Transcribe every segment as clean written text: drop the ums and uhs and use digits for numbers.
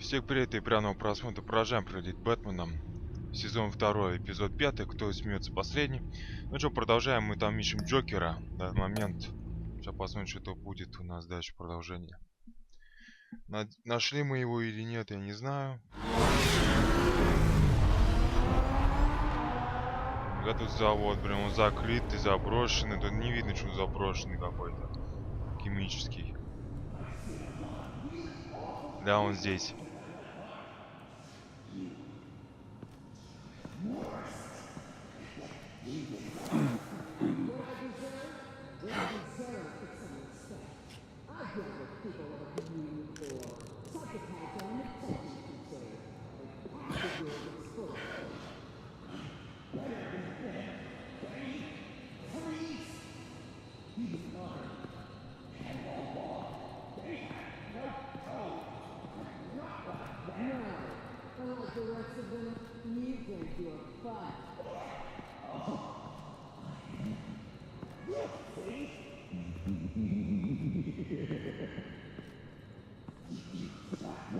Всех привет и приятного просмотра. Продолжаем проходить Бэтменом. Сезон 2, эпизод 5. Кто смеется последний. Ну что, продолжаем. Мы там ищем Джокера. В данный момент. Сейчас посмотрим, что это будет у нас дальше продолжение. Нашли мы его или нет, я не знаю. Я тут завод, прям он закрытый, заброшенный. Тут не видно, что он заброшенный какой-то. Химический. Да, он здесь.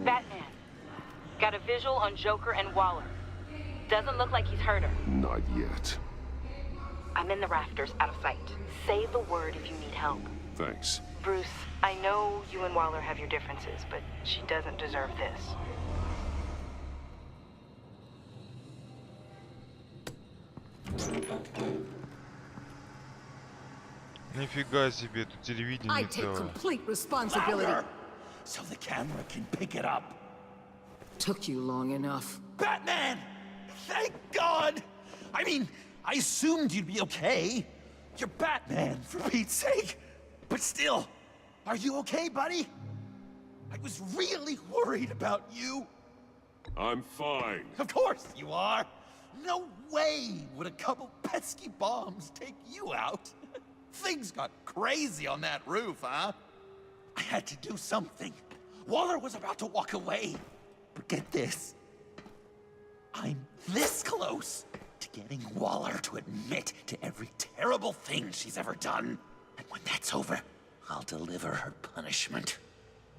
Batman. Got a visual on Joker and Waller. Doesn't look like he's hurt her. Not yet. I'm in the rafters, out of sight. Say the word if you need help. Thanks. Bruce, I know you and Waller have your differences, but she doesn't deserve this. Нифига себе, тут телевидение I take целое. complete responsibility. Louder, so the camera can pick it up. Took you long enough. Batman! Thank God! I mean, I assumed you'd be okay. You're Batman, for Pete's sake. But still, are you okay, buddy? I was really worried about you. I'm fine. Of course you are. No way would a couple pesky bombs take you out. Things got crazy on that roof, huh? I had to do something. Waller was about to walk away. But get this. I'm this close to getting Waller to admit to every terrible thing she's ever done. And when that's over, I'll deliver her punishment.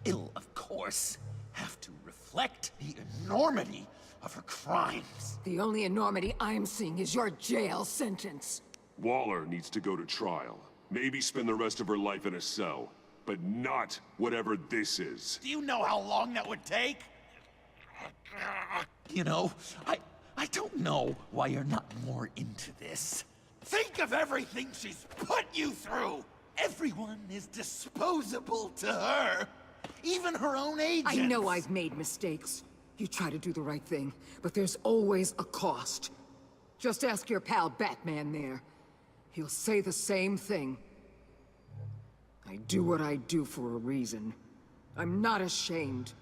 It'll, of course, have to reflect the enormity of her crimes. The only enormity I'm seeing is your jail sentence. Waller needs to go to trial. Maybe spend the rest of her life in a cell. But not whatever this is. Do you know how long that would take? You know, I don't know why you're not more into this. Think of everything she's put you through! Everyone is disposable to her. Even her own agents. I know I've made mistakes. You try to do the right thing, but there's always a cost. Just ask your pal Batman there. He'll say the same thing. I do what I do for a reason. I'm not ashamed.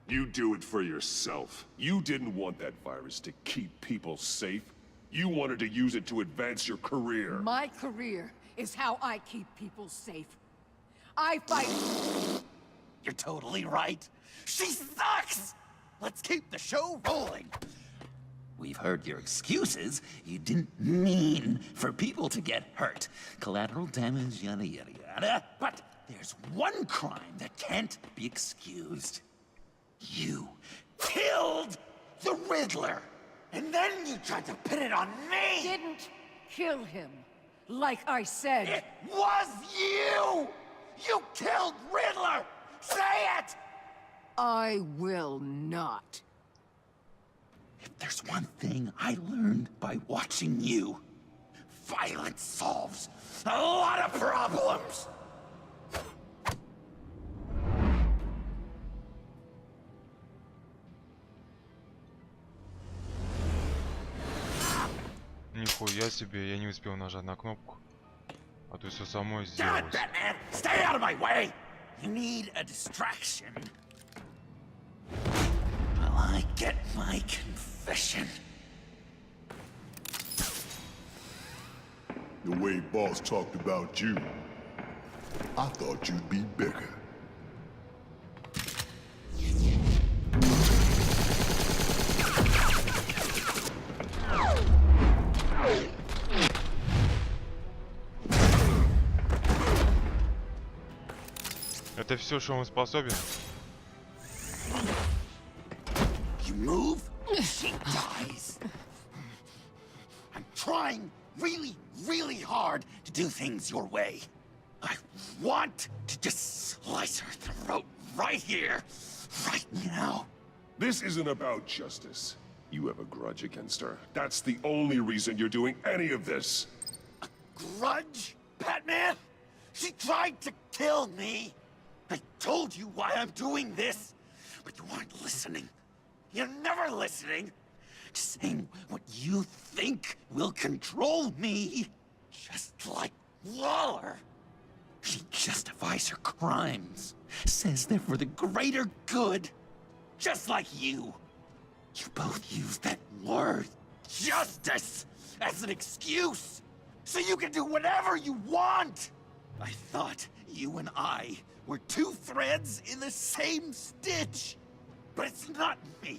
You do it for yourself. You didn't want that virus to keep people safe. You wanted to use it to advance your career. My career is how I keep people safe. I fight... You're totally right. She sucks! Let's keep the show rolling. We've heard your excuses. You didn't mean for people to get hurt. Collateral damage, yada yada yada. But there's one crime that can't be excused. You killed the Riddler! And then you tried to pin it on me! Didn't kill him, like I said. It was you! You killed Riddler! Say it! I will not. If there's one thing I learned by watching you, violence solves a lot of problems! Нихуя себе, я не успел нажать на кнопку. А то все само God, сделалось. Batman! Stay out of my way! You need a distraction. While I get my confession. The way Boss talked about you, I thought you'd be bigger. Это все, что он способен? move, she dies. I'm trying really, really hard to do things your way. I want to just slice her throat right here, right now. This isn't about justice. You have a grudge against her. That's the only reason you're doing any of this. Grudge, Batman? She tried to kill me. I told you why I'm doing this, but you aren't listening. You're never listening. Just saying what you think will control me. Just like Waller. She justifies her crimes. Says they're for the greater good. Just like you. You both use that word, justice, as an excuse. So you can do whatever you want. I thought you and I were two threads in the same stitch. But it's not me.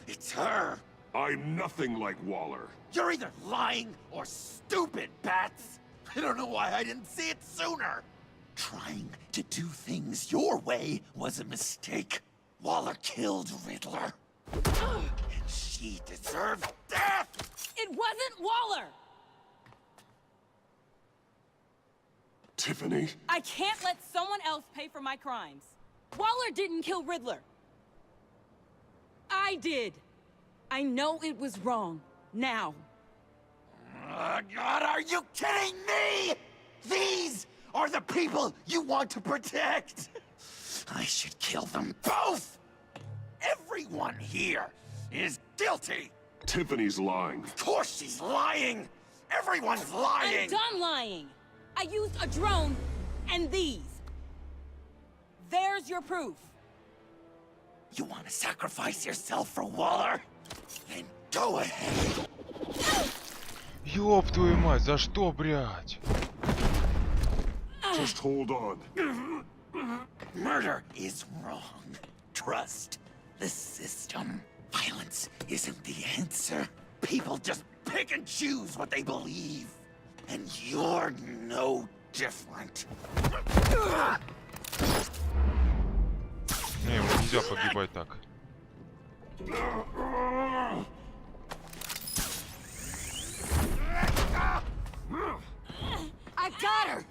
It's her. I'm nothing like Waller. You're either lying or stupid, Bats. I don't know why I didn't see it sooner. Trying to do things your way was a mistake. Waller killed Riddler. And she deserved death! It wasn't Waller! Tiffany? I can't let someone else pay for my crimes. Waller didn't kill Riddler. I did. I know it was wrong. Now. God, are you kidding me? These are the people you want to protect. I should kill them both. Everyone here is guilty. Tiffany's lying. Of course she's lying. Everyone's lying. I'm done lying. I used a drone and these. There's your proof. You want to sacrifice yourself for Waller? Then go ahead. Ёб твою мать, за что, блядь? Just hold on. Murder is wrong. Trust the system. Violence isn't the answer. People just pick and choose what they believe. And you're no different. Не, ему нельзя погибать так. I got her!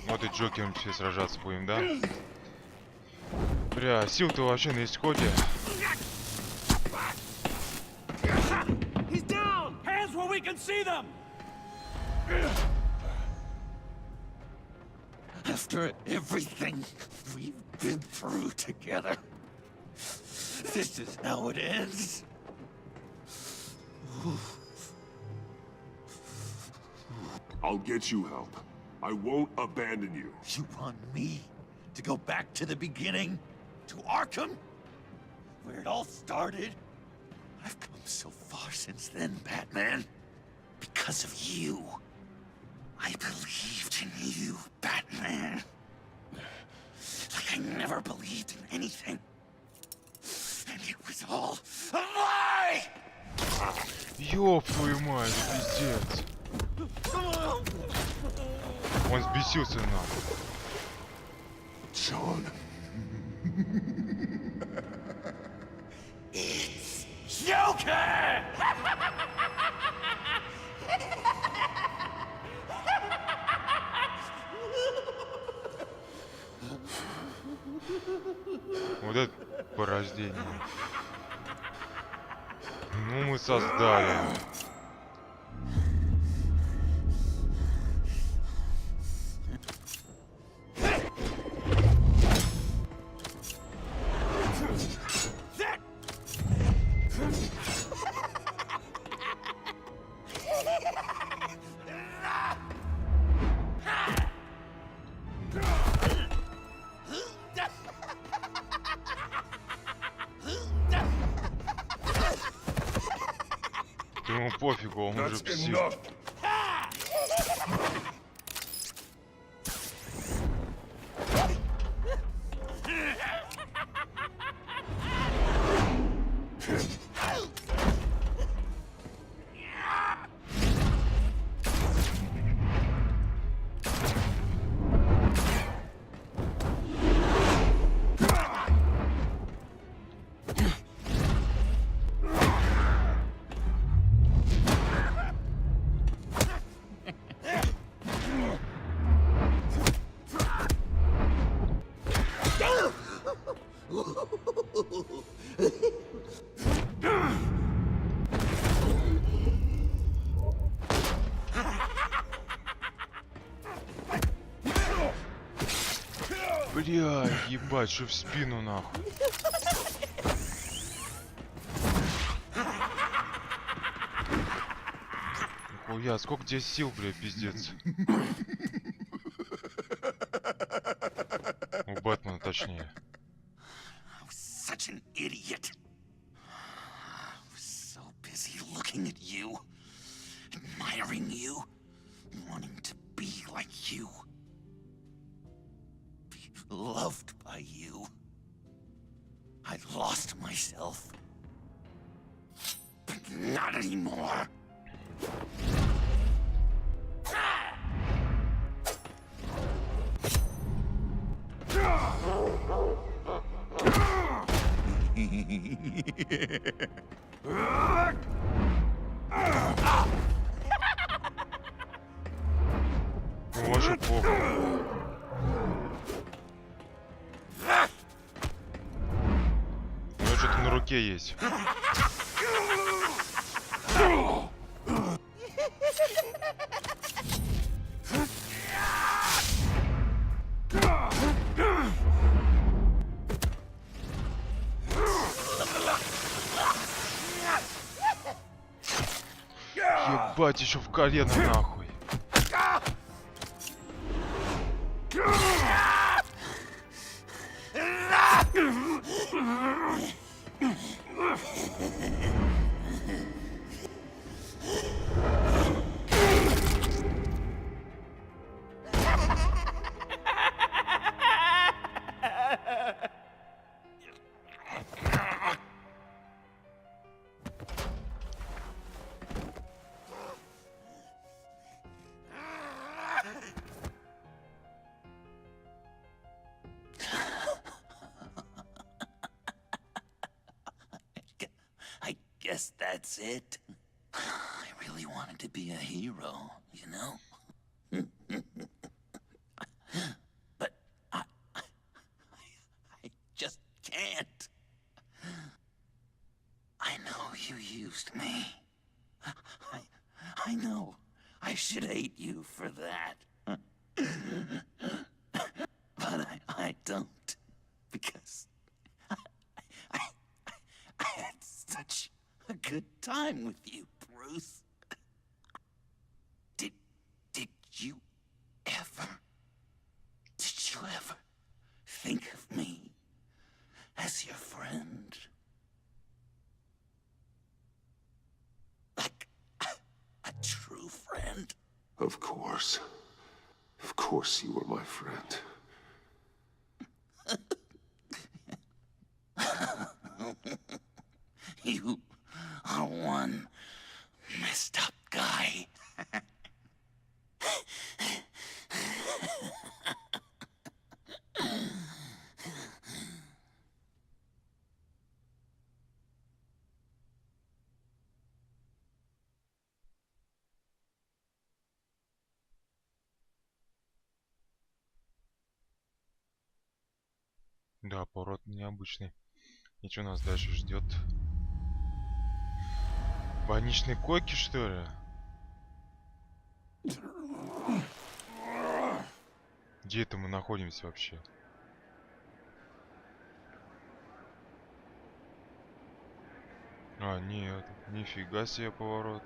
Вот и Джокером все сражаться будем, да? Бля, сил-то вообще на исходе. He's down! Hands where we can see them! After everything we've been through together, this is how it ends. I'll get you help. I won't abandon you. You want me to go back to the beginning? To Arkham? Where it all started? I've come so far since then, Batman. Because of you. I believed in you, Batman. Like I never believed in anything. And it was all a lie! Ёб твою мать, пиздец. Он взбесился нахуй. Sean. It's Joker! Вот это порождение. Ну мы создали. Ему пофигу, он уже That's псих. enough. Бля, ебать, что в спину нахуй. Нихуя, сколько тебе сил, бля, пиздец. У Бэтмена точнее. I was such an idiot. I was so busy looking at you, admiring you, wanting to be like you. Be loved by you. I lost myself. But not anymore. Ну, вообще плохо. У него что-то на руке есть. Ебать, еще в колено нахуй. I guess that's it. I really wanted to be a hero, you know? But I just can't. I know you used me. I know. I should hate you for that. But I don't. Because I had such a good time with you, Bruce. Did you ever think of me as your friend? Like a true friend? Of course. Of course you were my friend. You are one messed up guy. Да, поворот необычный. И что нас дальше ждет? Больничные койки, что ли? Где это мы находимся вообще? А, нет, нифига себе поворот.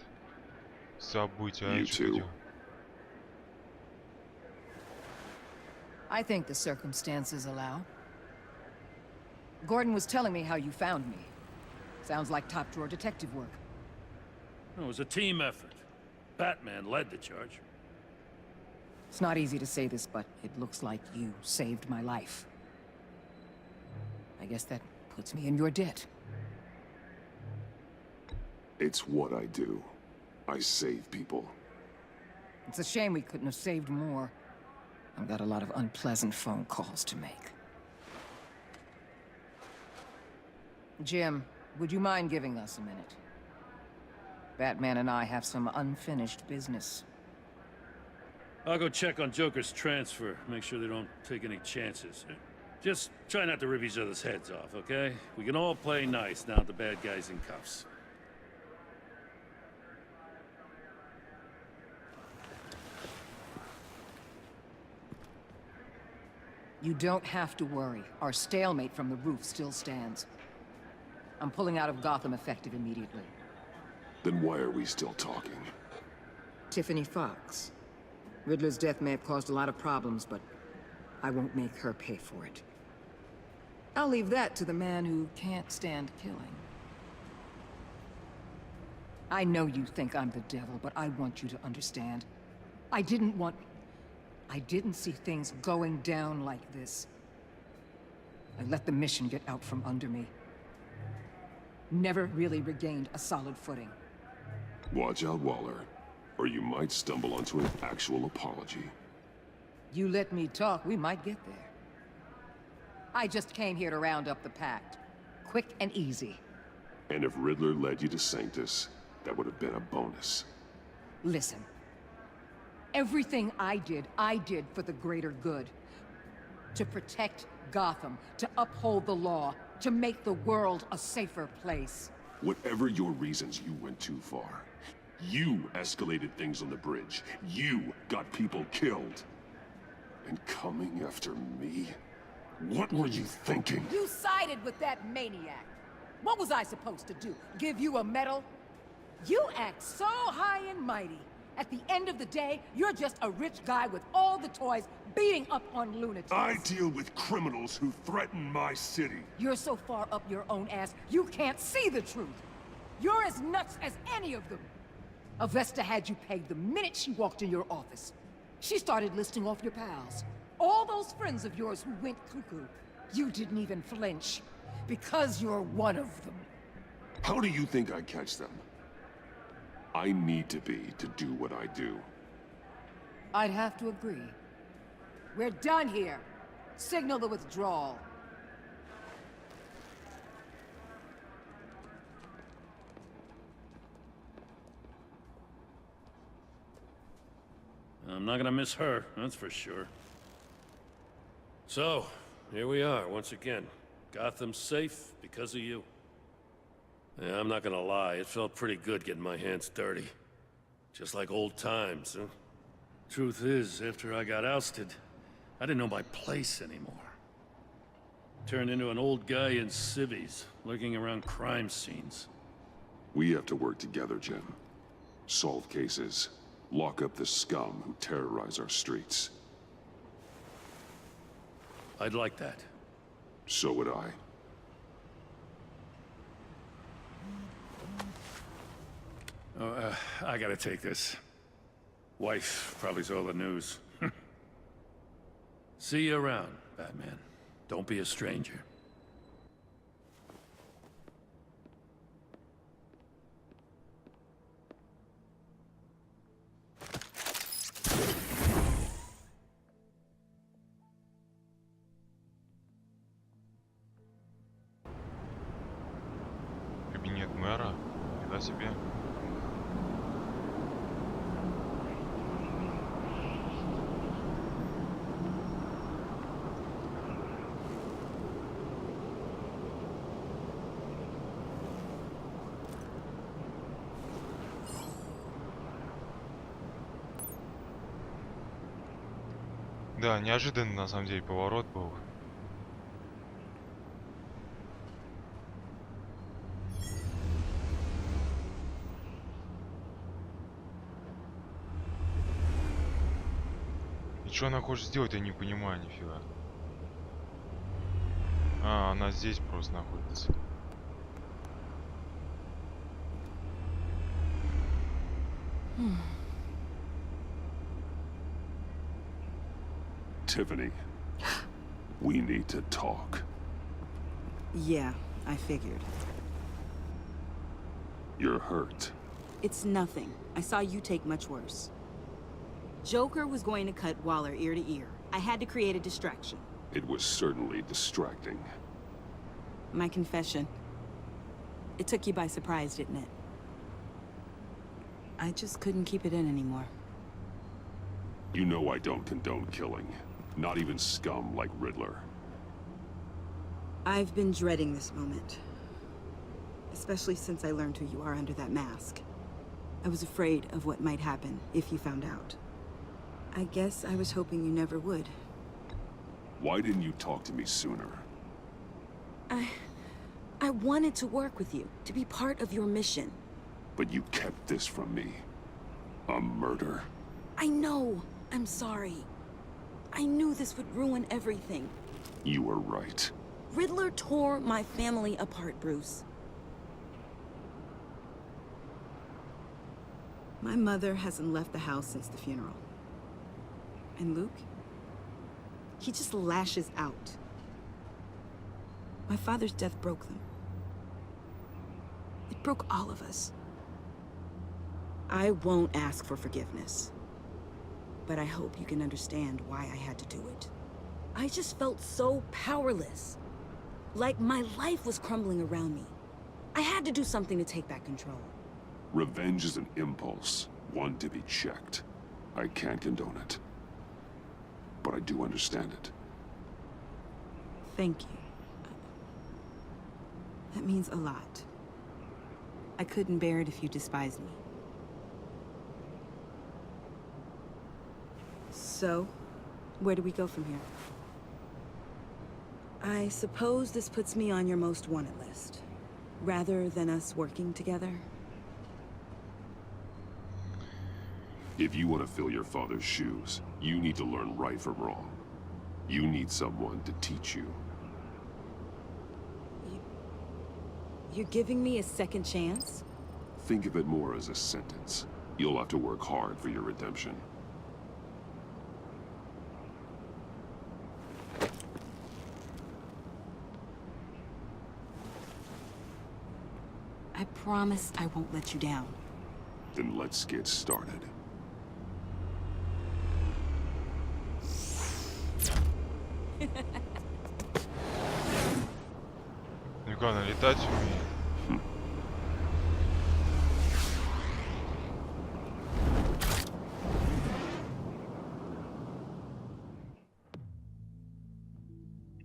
События, а You что-то too. делал. I think the circumstances allow. Gordon was telling me how you found me. Sounds like top-drawer detective work. It was a team effort. Batman led the charge. It's not easy to say this, but it looks like you saved my life. I guess that puts me in your debt. It's what I do. I save people. It's a shame we couldn't have saved more. I've got a lot of unpleasant phone calls to make. Jim, would you mind giving us a minute? Batman and I have some unfinished business. I'll go check on Joker's transfer, make sure they don't take any chances. Just try not to rip each other's heads off, okay? We can all play nice now that the bad guy's in cuffs. You don't have to worry. Our stalemate from the roof still stands. I'm pulling out of Gotham effective immediately. Then why are we still talking? Tiffany Fox. Riddler's death may have caused a lot of problems, but I won't make her pay for it. I'll leave that to the man who can't stand killing. I know you think I'm the devil, but I want you to understand. I didn't see things going down like this. I let the mission get out from under me. Never really regained a solid footing. Watch out, Waller, or you might stumble onto an actual apology. You let me talk, we might get there. I just came here to round up the Pact. Quick and easy. And if Riddler led you to Sanctus, that would have been a bonus. Listen. Everything I did for the greater good. To protect Gotham, to uphold the law, to make the world a safer place. Whatever your reasons, you went too far. You escalated things on the bridge. You got people killed. And coming after me? What were you thinking? You sided with that maniac. What was I supposed to do? Give you a medal? You act so high and mighty. At the end of the day, you're just a rich guy with all the toys beating up on lunatics. I deal with criminals who threaten my city. You're so far up your own ass, you can't see the truth. You're as nuts as any of them. Avesta had you pegged the minute she walked in your office. She started listing off your pals. All those friends of yours who went cuckoo. You didn't even flinch. Because you're one of them. How do you think I catch them? I need to be to do what I do. I'd have to agree. We're done here. Signal the withdrawal. I'm not gonna miss her, that's for sure. So, here we are, once again. Gotham's safe because of you. Yeah, I'm not gonna lie, it felt pretty good getting my hands dirty. Just like old times, huh? Truth is, after I got ousted, I didn't know my place anymore. Turned into an old guy in civvies, lurking around crime scenes. We have to work together, Jim. Solve cases. Lock up the scum who terrorize our streets. I'd like that. So would I. I gotta take this. Wife probably saw the news. See you around, Batman. Don't be a stranger. Кабинет мэра. Нифига себе. Да, неожиданный на самом деле поворот был. И что она хочет сделать, я не понимаю нифига. А, она здесь просто находится. Tiffany, we need to talk. Yeah, I figured. You're hurt. It's nothing. I saw you take much worse. Joker was going to cut Waller ear to ear. I had to create a distraction. It was certainly distracting. My confession. It took you by surprise, didn't it? I just couldn't keep it in anymore. You know I don't condone killing. Not even scum like Riddler. I've been dreading this moment. Especially since I learned who you are under that mask. I was afraid of what might happen if you found out. I guess I was hoping you never would. Why didn't you talk to me sooner? I wanted to work with you, to be part of your mission. But you kept this from me. A murder. I know. I'm sorry. I knew this would ruin everything. You were right. Riddler tore my family apart, Bruce. My mother hasn't left the house since the funeral. And Luke? He just lashes out. My father's death broke them. It broke all of us. I won't ask for forgiveness. But I hope you can understand why I had to do it. I just felt so powerless. Like my life was crumbling around me. I had to do something to take back control. Revenge is an impulse, one to be checked. I can't condone it. But I do understand it. Thank you. That means a lot. I couldn't bear it if you despised me. So, where do we go from here? I suppose this puts me on your most wanted list, rather than us working together. If you want to fill your father's shoes, you need to learn right from wrong. You need someone to teach you. You're giving me a second chance? Think of it more as a sentence. You'll have to work hard for your redemption. I promise I won't let you down. Then let's get started. Главное, летать умеет.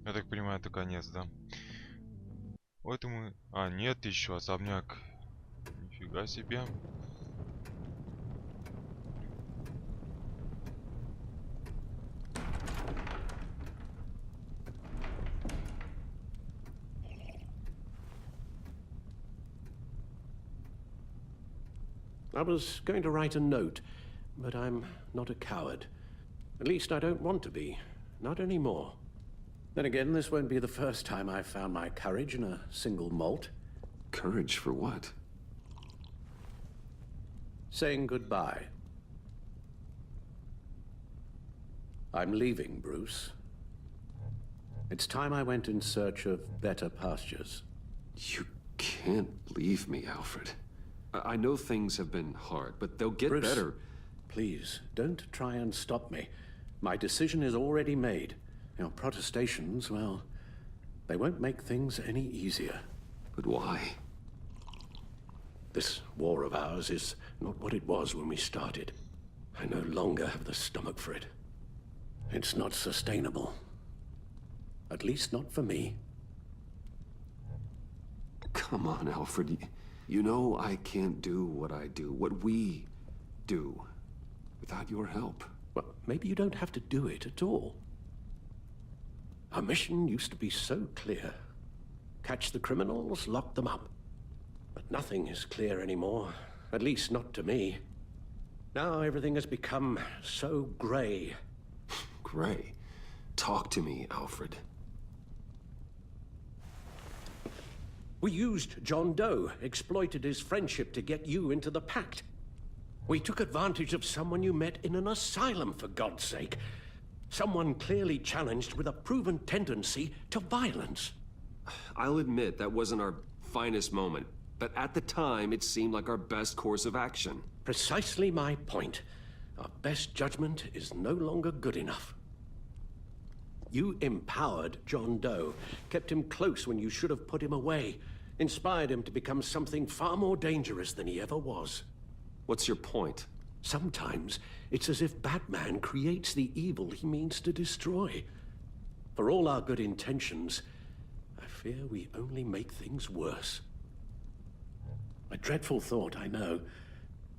Я так понимаю, это конец, да? Вот и мы... А, нет, еще особняк. Нифига себе. I was going to write a note, but I'm not a coward. At least I don't want to be. Not anymore. Then again, this won't be the first time I've found my courage in a single malt. Courage for what? Saying goodbye. I'm leaving, Bruce. It's time I went in search of better pastures. You can't leave me, Alfred. I know things have been hard, but they'll get Bruce, better. Please, don't try and stop me. My decision is already made. Your protestations, well, they won't make things any easier. But why? This war of ours is not what it was when we started. I no longer have the stomach for it. It's not sustainable. At least not for me. Come on, Alfred. You know I can't do what I do, what we do, without your help. Well, maybe you don't have to do it at all. Our mission used to be so clear. Catch the criminals, lock them up. But nothing is clear anymore, at least not to me. Now everything has become so gray. Gray? Talk to me, Alfred. We used John Doe, exploited his friendship to get you into the pact. We took advantage of someone you met in an asylum, for God's sake. Someone clearly challenged with a proven tendency to violence. I'll admit that wasn't our finest moment, but at the time it seemed like our best course of action. Precisely my point. Our best judgment is no longer good enough. You empowered John Doe, kept him close when you should have put him away, inspired him to become something far more dangerous than he ever was. What's your point? Sometimes it's as if Batman creates the evil he means to destroy. For all our good intentions, I fear we only make things worse. A dreadful thought, I know,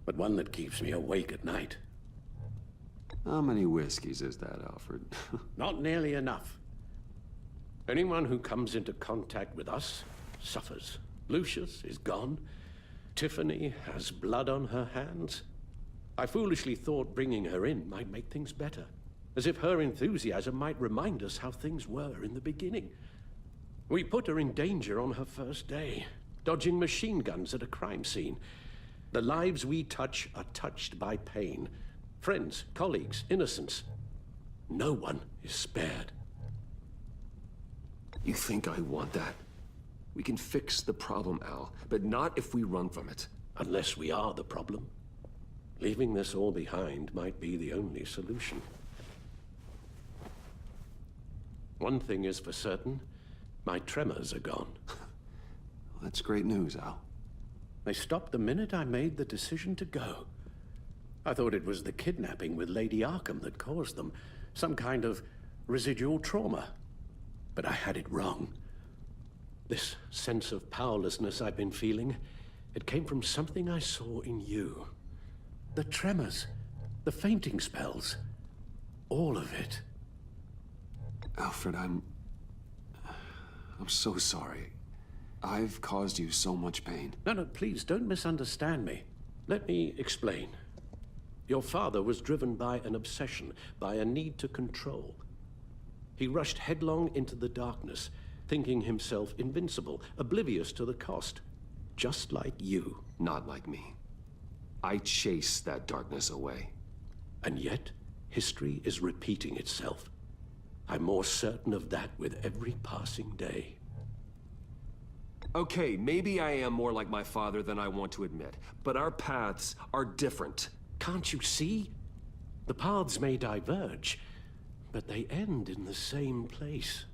but one that keeps me awake at night. How many whiskeys is that, Alfred? Not nearly enough. Anyone who comes into contact with us suffers. Lucius is gone. Tiffany has blood on her hands. I foolishly thought bringing her in might make things better, as if her enthusiasm might remind us how things were in the beginning. We put her in danger on her first day, dodging machine guns at a crime scene. The lives we touch are touched by pain. Friends, colleagues, innocents. No one is spared. You think I want that? We can fix the problem, Al, but not if we run from it. Unless we are the problem. Leaving this all behind might be the only solution. One thing is for certain, my tremors are gone. That's great news, Al. They stopped the minute I made the decision to go. I thought it was the kidnapping with Lady Arkham that caused them, some kind of residual trauma. But I had it wrong. This sense of powerlessness I've been feeling, it came from something I saw in you. The tremors, the fainting spells, all of it. Alfred, I'm so sorry. I've caused you so much pain. No, please, don't misunderstand me. Let me explain. Your father was driven by an obsession, by a need to control. He rushed headlong into the darkness, thinking himself invincible, oblivious to the cost. Just like you. Not like me. I chase that darkness away. And yet, history is repeating itself. I'm more certain of that with every passing day. Okay, maybe I am more like my father than I want to admit, but our paths are different. Can't you see? The paths may diverge, but they end in the same place.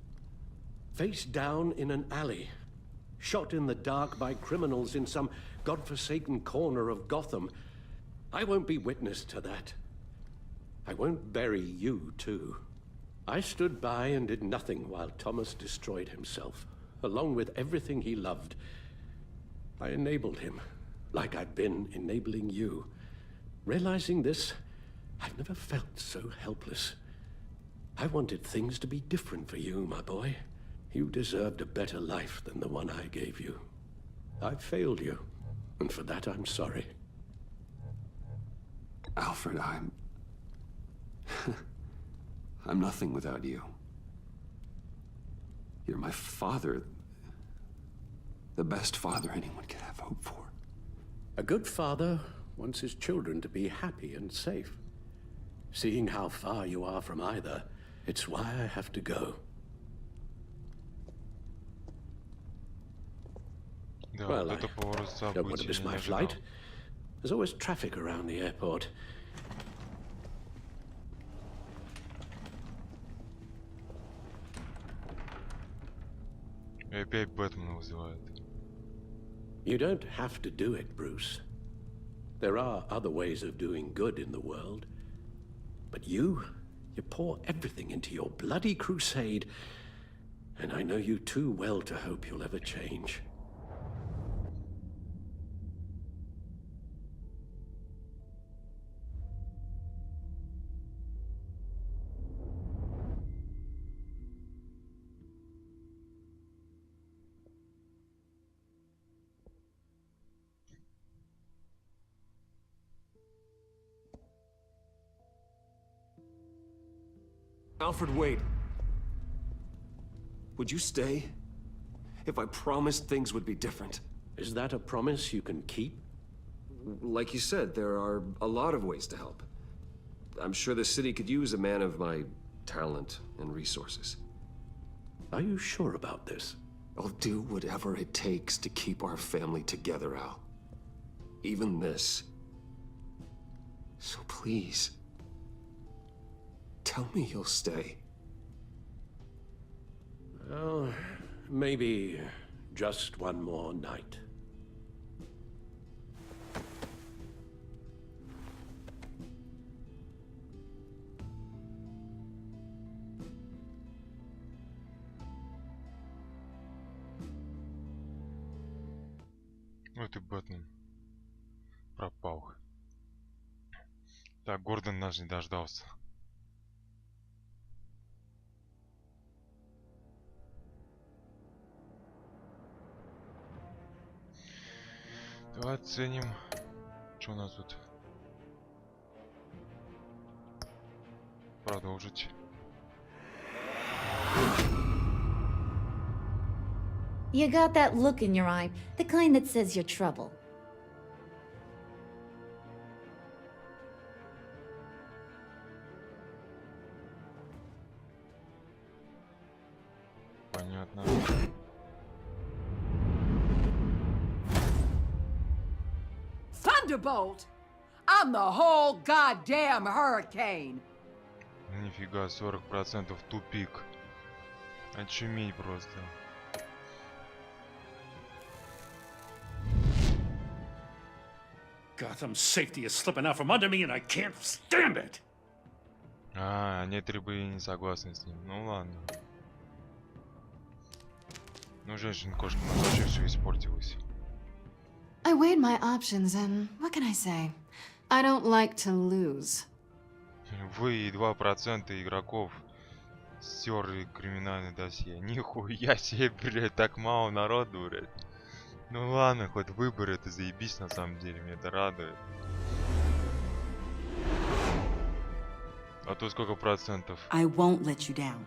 Face down in an alley, shot in the dark by criminals in some godforsaken corner of Gotham. I won't be witness to that. I won't bury you, too. I stood by and did nothing while Thomas destroyed himself, along with everything he loved. I enabled him, like I'd been enabling you. Realizing this, I've never felt so helpless. I wanted things to be different for you, my boy. You deserved a better life than the one I gave you. I failed you, and for that I'm sorry. Alfred, I'm nothing without you. You're my father. The best father anyone could have hope for. A good father wants his children to be happy and safe. Seeing how far you are from either, it's why I have to go. Well, I don't want to miss my flight. There's always traffic around the airport. И опять Бэтмена вызывает. You don't have to do it, Bruce. There are other ways of doing good in the world. But you pour everything into your bloody crusade, and I know you too well to hope you'll ever change. Alfred, wait. Would you stay? If I promised things would be different. Is that a promise you can keep? Like you said, there are a lot of ways to help. I'm sure the city could use a man of my talent and resources. Are you sure about this? I'll do whatever it takes to keep our family together, Al. Even this. So please, tell me you'll stay. Well, maybe just one more night. Вот и Бэтмен пропал. Так, Гордон нас не дождался. Давай оценим, что у нас тут. Продолжить. You got that look in your eye, the kind that says you're trouble. Понятно. Thunderbolt! I'm the whole goddamn hurricane! Нифига, 40% тупик. Очуметь просто. Gotham's safety is slipping out from under me, and I can't stand it! А, некоторые были не согласны с ним. Ну ладно. Ну, женщина-кошка, у нас вообще все испортилось. I weighed my options, and what can I say? I don't like to lose. Вы и 2% игроков стерли криминальное досье. Нихуя себе, блядь, так мало народу, блядь. Ну ладно, хоть выбор это заебись на самом деле, меня это радует. А то сколько процентов? I won't let you down.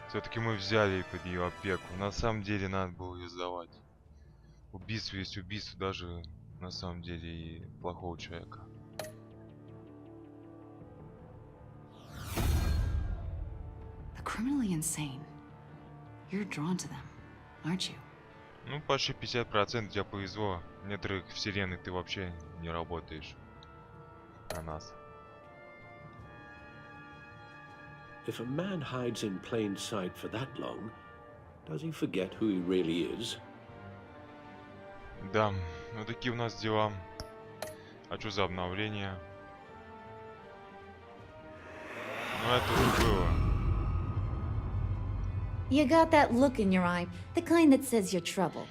Все-таки мы взяли под ее опеку. На самом деле надо было ее сдавать. Убийство есть убийство, даже на самом деле и плохого человека. The criminally insane. You're drawn to them, aren't you? Ну, почти 50% тебя повезло. В некоторых вселенных ты вообще не работаешь на нас. If a man hides in plain sight for that long, does he forget who he really is? Да, ну такие у нас дела. А что за обновление? Ну это уже было. You got that look in your eye, the kind that says you're trouble.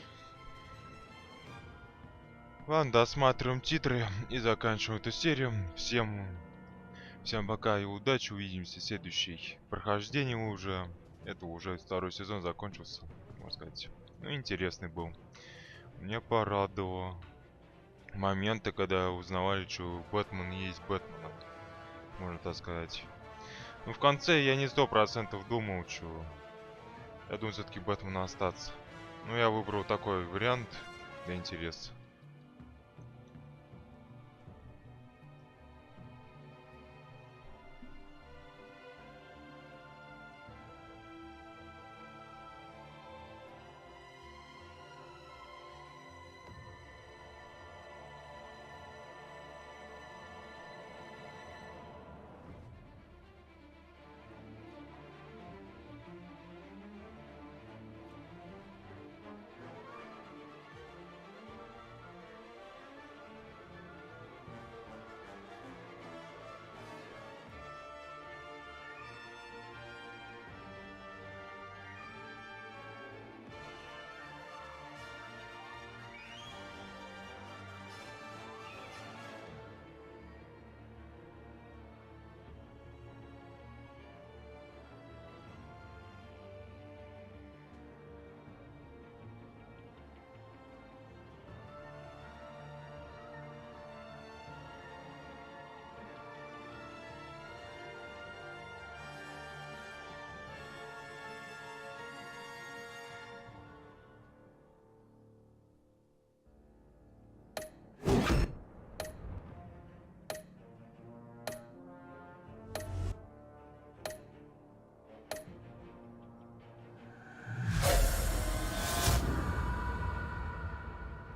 Ладно, досматриваем титры и заканчиваем эту серию. Всем пока и удачи. Увидимся в следующей прохождении уже. Это уже второй сезон закончился, можно сказать. Ну, интересный был. Меня порадовало моменты, когда узнавали, что Бэтмен есть Бэтмен, можно так сказать. Ну, в конце я не 100% думал, что... Я думаю, все-таки Бэтмен остаться. Ну, я выбрал такой вариант для интереса.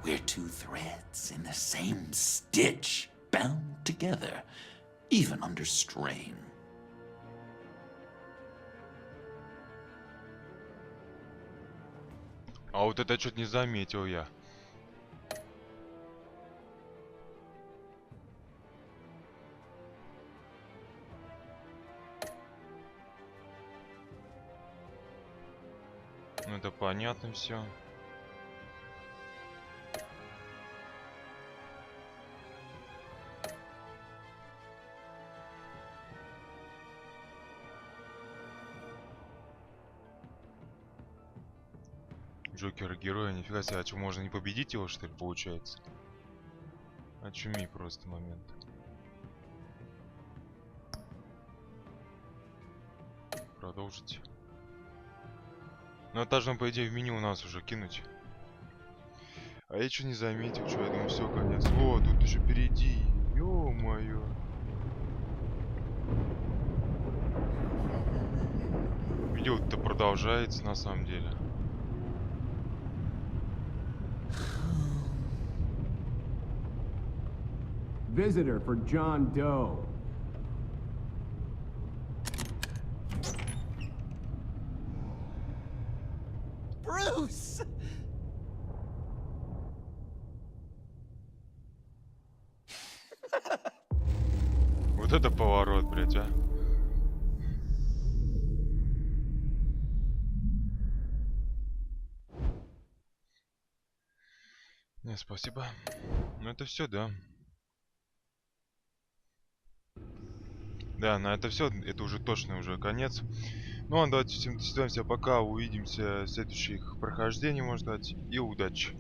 We're two threads in the same stitch, bound together, even under strain. А вот это что-то не заметил я. Ну это понятно все. Джокера героя, нифига себе, а что, можно не победить его, что ли, получается? Очуми просто момент. Продолжить. Ну, это должно, по идее, в меню у нас уже кинуть. А я что не заметил, что я думаю, все, конец. О, тут еще впереди. Ё-моё. Видео-то продолжается на самом деле. Visitor for John Doe. Bruce! Вот это поворот, блядь, а. Не, спасибо. Ну это все, да. Да, на это все. Это уже точно уже конец. Ну ладно, давайте всем до свидания, пока. Увидимся в следующих прохождениях, можно сказать. И удачи.